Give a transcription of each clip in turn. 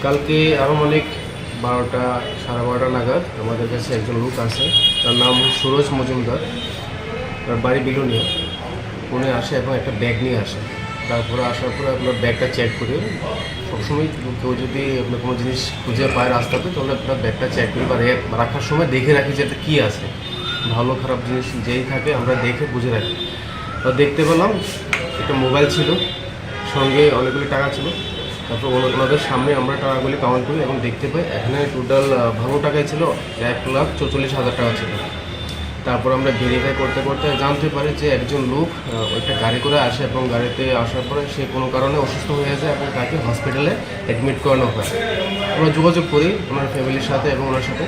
কালকে আনুমানিক 12টা সাড়ে 12টা নাগাদ আমাদের কাছে একজন লোক আছে, তার নাম সুরজ মজুমদার, তার বাড়ি বিলুনিয়া। উনি আসে এবং একটা ব্যাগ নিয়ে আসে। তারপরে আসার পরে আপনার ব্যাগটা চেক করি। সবসময় কেউ যদি আপনার কোনো জিনিস খুঁজে পায় রাস্তাতে, তাহলে আপনার ব্যাগটা চেক করি বা রাখার সময় দেখে রাখি যে এটা কী আছে। ভালো খারাপ জিনিস যেই থাকে আমরা দেখে বুঝে রাখি। তো দেখতে পেলাম একটা মোবাইল ছিল, সঙ্গে অনেকগুলি টাকা ছিল। তারপর ওনাদের সামনে আমরা টাকাগুলি কাউন্ট করি এবং দেখতে পাই এখানে টোটাল ভালো টাকাই ছিল 1,44,000 টাকা ছিল। তারপর আমরা ভেরিফাই করতে করতে জানতে পারি যে একজন লোক একটা গাড়ি করে আসে এবং গাড়িতে আসার পরে সে কোনো কারণে অসুস্থ হয়ে যায় এবং তাকে হসপিটালে অ্যাডমিট করানো হয়। আমরা যোগাযোগ করি ওনার ফ্যামিলির সাথে এবং ওনার সাথে,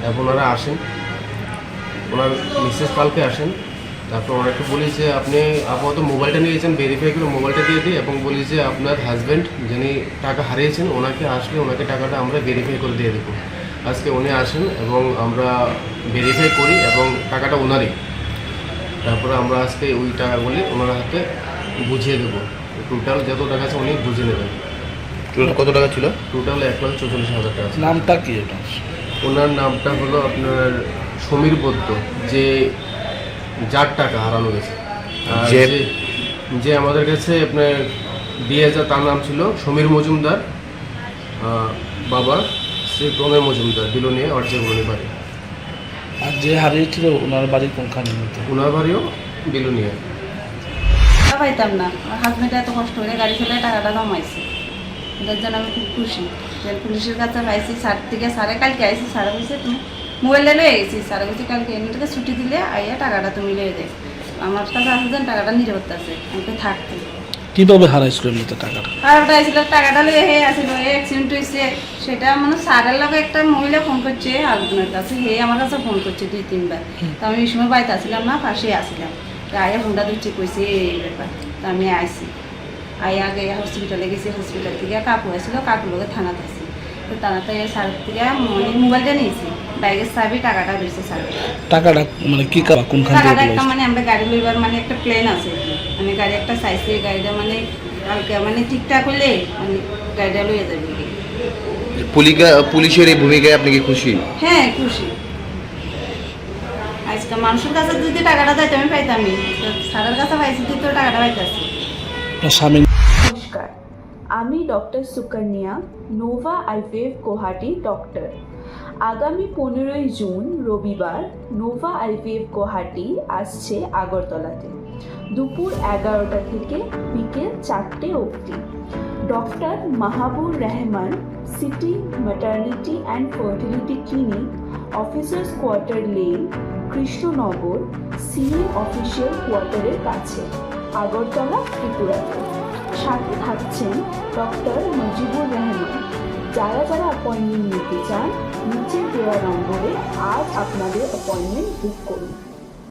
এবং ওনারা আসেন। ওনার মিসেস কালকে আসেন। তারপর ওনাকে বলি যে আপনি আপাতত মোবাইলটা নিয়েছেন, ভেরিফাই করে মোবাইলটা দিয়ে দিই এবং বলি যে আপনার হাজব্যান্ড যিনি টাকা হারিয়েছেন ওনাকে আসলে ওনাকে টাকাটা আমরা ভেরিফাই করে দিয়ে দেবো। আজকে উনি আসেন এবং আমরা ভেরিফাই করি এবং টাকাটা ওনারই। তারপরে আমরা আজকে ওই টাকাগুলি ওনার হাতে বুঝিয়ে দেবো। টোটাল যত টাকা আছে উনি বুঝে নেবেন। টোটাল কত টাকা ছিল? টোটাল 1,44,000 টাকা। নামটা কি এটা? ওনার নামটা হলো আপনার সমীর বৈদ্য, যার টাকা হারানো গেছে। আর যে আমাদের কাছে আপনার দিয়ে যা তার নাম ছিল সমীর মজুমদার, বাবা শ্রী প্রণয় মজুমদার, বিলুনিয়া অর্জেগুলি বাড়ি। আর যে হারিয়েছিল ওনার বাড়ি কোনখানে? ওনার বাড়িও বিলুনিয়া। পাইতাম না, আমার হাজব্যান্ড এত কষ্ট করে গাড়ি চালায় টাকাটা জমাইছে, এটার জন্য আমি খুব খুশি। পুলিশের কাছে পাইছি, স্যার থেকে স্যারে কালকে আইসি, স্যারে বলছে তুমি মোবাইলটা লয়ে গেছি, স্যারে বলছি কালকে এমনিটাকে ছুটি দিলে আইয়া টাকাটা তুমি লয়ে দেয়। আমার কাছে আসছেন টাকাটা নিরাপত্তা আছে, আমাকে থাকতে। কীভাবে হারাইছিল এমনিতে টাকাটা? আর ওটা আসছিল টাকাটা লয়ে হে আসিল, অ্যাক্সিডেন্ট হয়েছে সেটা মানে স্যারের লগে একটা মহিলা ফোন করছে হাজব্যান্ডের কাছে, হে আমার কাছে ফোন করছে 2-3 বার। তো আমি এই সময় বাড়িতে আসছিলাম না, পাশেই আসছিলাম। আয়া ফোনটা দিচ্ছে কইছে এই ব্যাপার। তো আমি আইসি, আয়া আগে হসপিটালে গেছি, হসপিটাল থেকে কাকু আসছিল, কাকুর লোকের থানাতে আসি। তো থানাতে স্যার থেকে মোবাইলটা নিয়েছি, ব্যাগের চাবি, টাকাটা রয়েছে স্যার। টাকাটা মানে কি কোনখান টাকাটা থেকে? একটা মানে আমরা গাড়ি লইবার মানে একটা প্লেন আছে, মানে গাড়ি একটা চাইছে, গাড়িটা মানে কালকে মানে ঠিকঠাক হলে মানে গাড়িটা লইয়া যাবে। পুলিশের এই ভূমিকায় আপনি কি খুশি? হ্যাঁ খুশি। আজকে মানুষের কাছে যদি টাকাটা যাইতে আমি পাইতামই, স্যারের কাছে পাইছি তো টাকাটা পাইতেছি। নমস্কার, আমি doctor Sukanya, Nova IVF Guwahati doctor. আগামী 15ই জুন রবিবার নোভা আইভিএফ গুয়াহাটি আসছে আগরতলাতে দুপুর 11টা থেকে বিকেল 4টে অবধি। Doctor Mahabur Rahman, city maternity and fertility clinic, officers quarter lane, Krishnanagar, CM official কোয়ার্টারের কাছে, আগরতলা, ত্রিপুরাতে। সাথে থাকছেন ডক্টর মুজিবুর রহমান। যারা অ্যাপয়েন্টমেন্ট নিতে চান নিচে দেওয়া নম্বরে আজ আপনাদের অ্যাপয়েন্টমেন্ট বুক করুন।